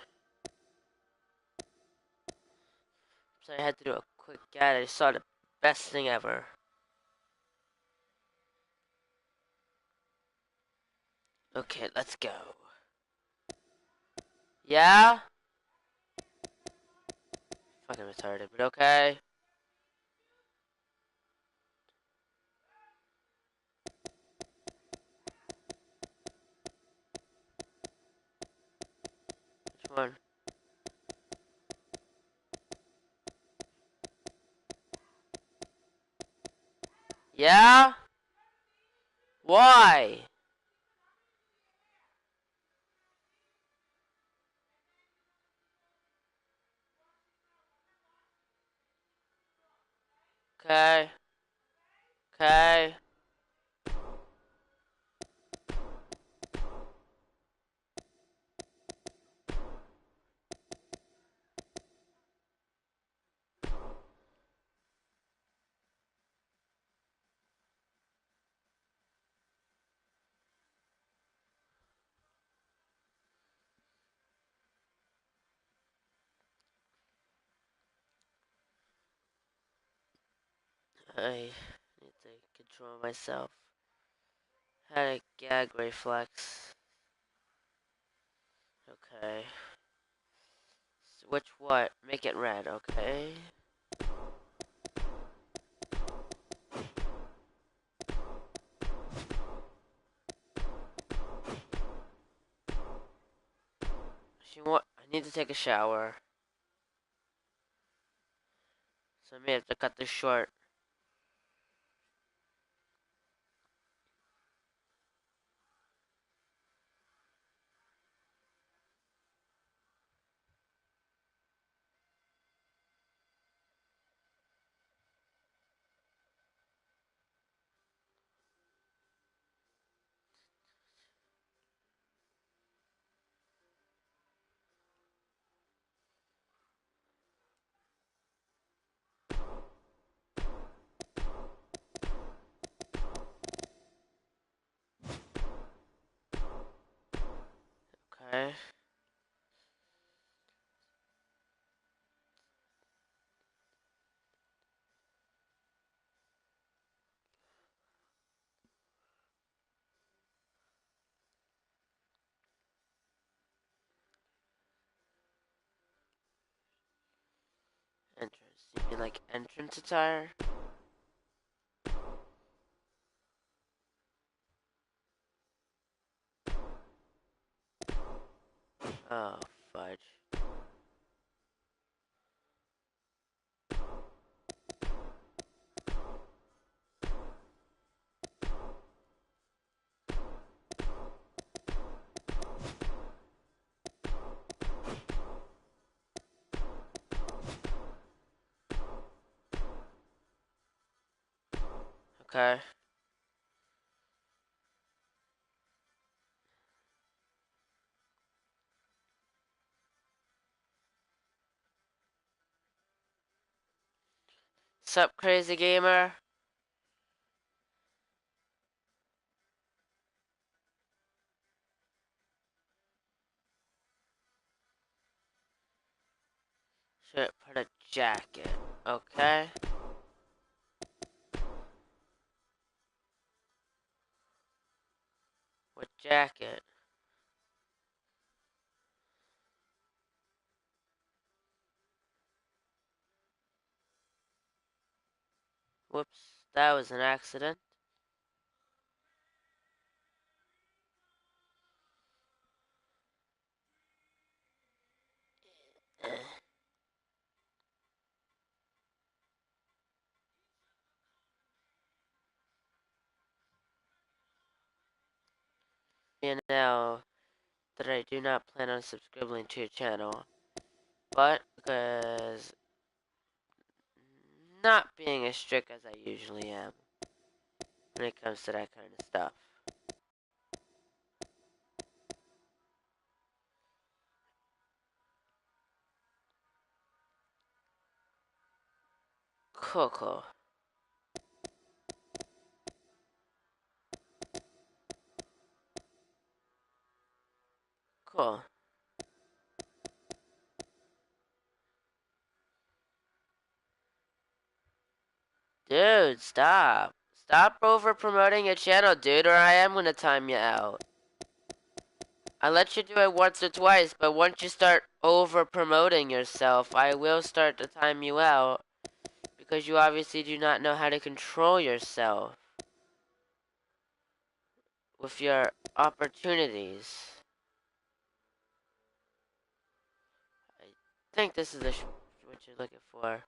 So I had to do a quick gag. I saw the best thing ever. Okay, let's go. Yeah? Fucking retarded, but okay. Come on. Yeah? Why? Okay. Okay. I need to control myself. Had a gag reflex. Okay. Which what? Make it red, okay. I need to take a shower. So I may have to cut this short. Okay. Entrance. You mean like entrance attire? Oh, fudge. Okay. Sup, crazy gamer? Should put a jacket. Okay. What jacket? Whoops. That was an accident. You know that I do not plan on subscribing to your channel. But because not being as strict as I usually am when it comes to that kind of stuff. Cool. Cool. Dude, stop. Stop over promoting your channel, dude, or I am gonna time you out. I let you do it once or twice, but once you start over promoting yourself, I will start to time you out. Because you obviously do not know how to control yourself with your opportunities. think this is what you're looking for.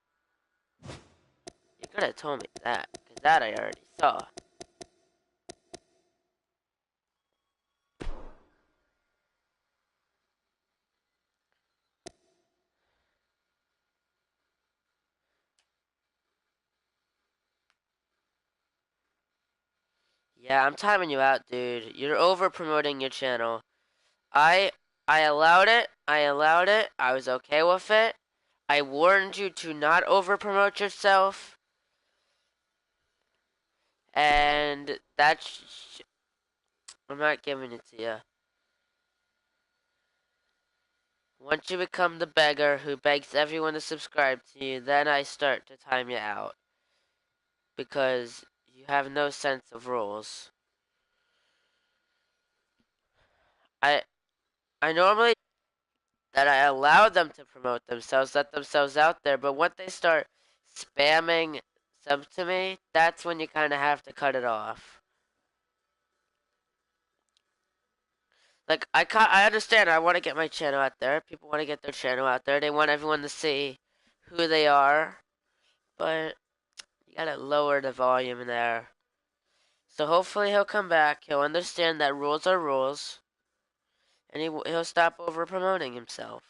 You could have told me that, because that I already saw. Yeah, I'm timing you out, dude. You're over promoting your channel. I I allowed it. I allowed it. I was okay with it. I warned you to not over promote yourself. And that's I'm not giving it to you. Once you become the beggar who begs everyone to subscribe to you, then I start to time you out. Because you have no sense of rules. I I normally that I allow them to promote themselves, let themselves out there, but once they start spamming subs to me, that's when you kind of have to cut it off. Like I understand. I want to get my channel out there. People want to get their channel out there. They want everyone to see who they are, but you gotta lower the volume in there. So hopefully he'll come back. He'll understand that rules are rules, and he'll stop over promoting himself.